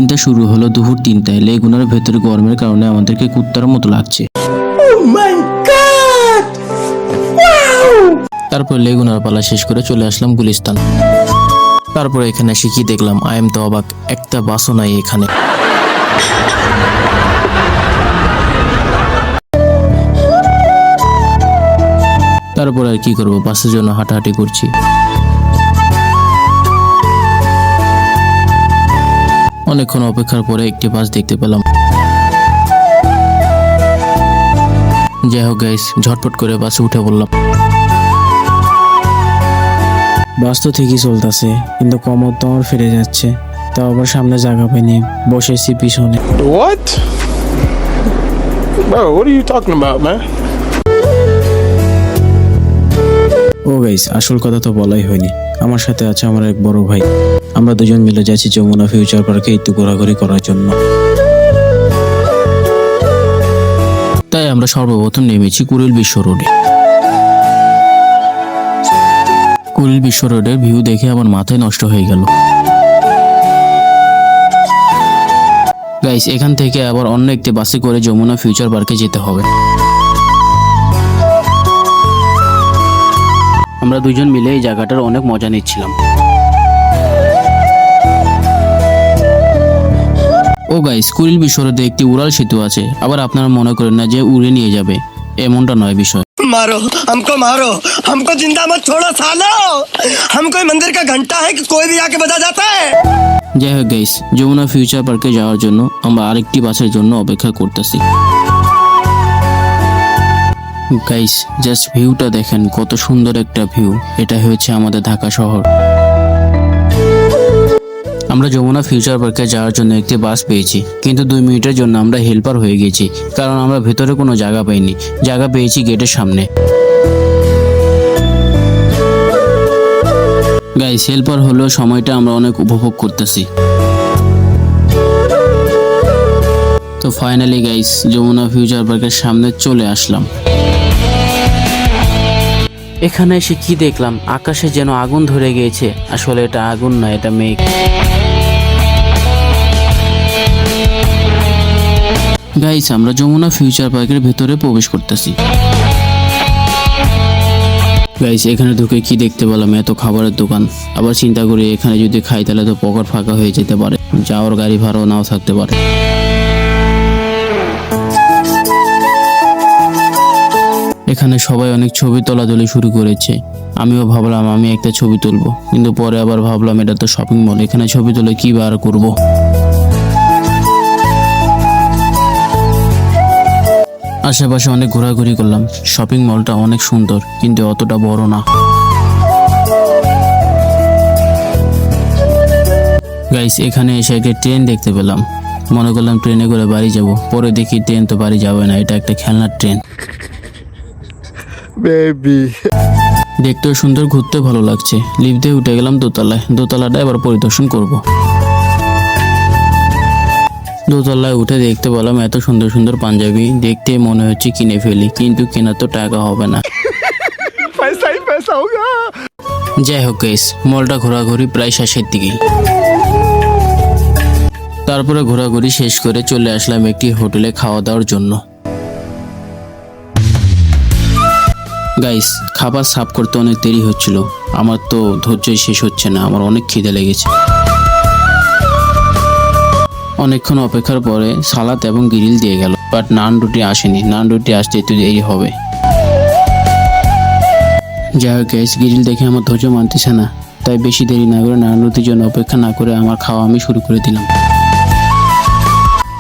দিনটা শুরু হলো দুপুর 3টায়। লেগুনার ভেতরে গরমের কারণে আমাদেরকে কুত্তার মতো লাগছে। তারপর লেগুনার পালা শেষ করে চলে আসলাম গুলিস্তান। তারপর এখানে এসে কি দেখলাম, আই এম তো অবাক, একটা বাসও নাই এখানে। তারপর আর কি করবো, বাসের জন্য হাঁটাহাঁটি করছি। অনেকক্ষণ অপেক্ষার পরে একটি বাস দেখতে পেলাম। যাই হোক গাইস, ঝটপট করে বাসে উঠে পড়লাম। বাস তো ঠিকই চলতেছে, কিন্তু কমর তো আমার ফিরে যাচ্ছে। তাও আবার সামনে জায়গা পাইনি, বসেছি পিছনে। What? Bro, what are you talking about, man? Oh guys, আসল কথা তো বলাই হয়নি। আমার সাথে আছে আমার এক বড় ভাই। আমরা দুজন মিলে যাচ্ছি যমুনা ফিউচার পার্কে একটু ঘোরাঘুরি করার জন্য। তাই আমরা সর্বপ্রথম নেমেছি কুড়িল বিশ্ব রোডে। কুড়িল বিশ্ব রোডের ভিউ দেখে আমার মাথায় নষ্ট হয়ে গেল। গাইস, এখান থেকে আবার অন্য একটি বাসে করে যমুনা ফিউচার পার্কে যেতে হবে। আমরা দুজন মিলে এই জায়গাটার অনেক মজা নিচ্ছিলাম। ও গাইস, কুড়িল বিশ্ব রোডে একটি উড়াল সেতু আছে। আবার আপনারা মনে করেন না যে উড়ে নিয়ে যাবে, এমনটা নয় বিষয়। मारो हमको जिंदा मत छोड़ो सालो। हम कोई मंदिर का घंटा है कि कोई भी आके बजा जाता है। যাই হোক গাইস, যমুনা ফিউচার পার্কে যাওয়ার জন্য আমরা আরেকটি বাসের জন্য অপেক্ষা করতেছি। গাইস, জাস্ট ভিউটা দেখেন, কত সুন্দর একটা ভিউ। এটা হচ্ছে আমাদের ঢাকা শহর। আমরা যমুনা ফিউচার পার্কে যাওয়ার জন্য একটি বাস পেয়েছি, কিন্তু 2 মিনিটের জন্য আমরা হেল্পার হয়ে গেছি, কারণ আমরা ভেতরে কোনো জায়গা পাইনি। জায়গা পেয়েছি গেটের সামনে। গাইস, হেল্পার হলেও সময়টা আমরা অনেক উপভোগ করতেছি। তো ফাইনালি গাইস, যমুনা ফিউচার পার্কের সামনে চলে আসলাম। এখানে এসে কি দেখলাম, আকাশে যেন আগুন ধরে গিয়েছে। আসলে এটা আগুন না, এটা মেঘ। গাইস, আমরা যমুনা ফিউচার পার্কের ভেতরে প্রবেশ করতেছি। গাইস, এখানে ঢুকে কি দেখতে পেলাম, এত খাবারের দোকান। আবার চিন্তা করি এখানে যদি খাই তাহলে তো পকেট ফাঁকা হয়ে যেতে পারে, যাওয়ার গাড়ি ভাড়াও নাও থাকতে পারে। এখানে সবাই অনেক ছবি তোলাতুলি শুরু করেছে। আমিও ভাবলাম আমি একটা ছবি তুলবো, কিন্তু পরে আবার ভাবলাম এটা তো শপিং মল, এখানে ছবি তুলে কি বার করবো। আশেপাশে অনেক ঘোরাঘুরি করলাম। শপিং মলটা অনেক সুন্দর, কিন্তু অতটা বড় না। গাইস, এখানে এসে একটা ট্রেন দেখতে পেলাম। মনে করলাম ট্রেনে করে বাড়ি যাব, পরে দেখি ট্রেন তো বাড়ি যাবে না, এটা একটা খেলনার ট্রেন। Baby. দেখতেও সুন্দর, ঘুরতে ভালো লাগছে। লিফট দিয়ে উঠে গেলাম দোতলায়। দোতলাটা এবার পরিদর্শন করব। দোতলায় উঠে দেখতে পেলাম এত সুন্দর সুন্দর পাঞ্জাবি, দেখতে মনে হচ্ছে কিনে ফেলি, কিন্তু কেনা তো টাকা হবে না। पैसा ही पैसा होगा। যাই হোক গাইস, মলটা ঘোরাঘুরি প্রায় শেষের দিকেই। তারপরে ঘোরাঘুরি শেষ করে চলে আসলাম একটি হোটেলে খাওয়া দাওয়ার জন্য। গাইস, খাবার সার্ভ করতে অনেক দেরি হচ্ছিল। আমার তো ধৈর্যই শেষ হচ্ছে না, আমার অনেক খিদে লেগেছে। অনেকক্ষণ অপেক্ষার পরে সালাদ এবং গ্রিল দিয়ে গেল, বাট নান রুটি আসেনি। নান রুটি আসতে একটু দেরি হবে। যাই হোক গাইস, গ্রিল দেখে আমার ধৈর্য মানতেছে না, তাই বেশি দেরি না করে নান রুটির জন্য অপেক্ষা না করে আমার খাওয়া আমি শুরু করে দিলাম।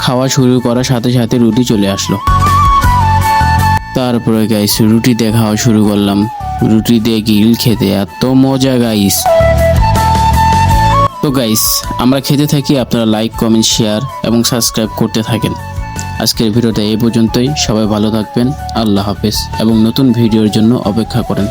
খাওয়া শুরু করার সাথে সাথে রুটি চলে আসলো। তারপরে গাইস, রুটি দিয়ে খাওয়া শুরু করলাম। রুটি দিয়ে গ্রিল খেতে এত মজা গাইস। তো গাইস, আমরা খেতে থাকি, আপনারা লাইক, কমেন্ট, শেয়ার এবং সাবস্ক্রাইব করতে থাকেন। আজকের ভিডিওটা এই পর্যন্তই। সবাই ভালো থাকবেন, আল্লাহ হাফেজ, এবং নতুন ভিডিওর জন্য অপেক্ষা করেন।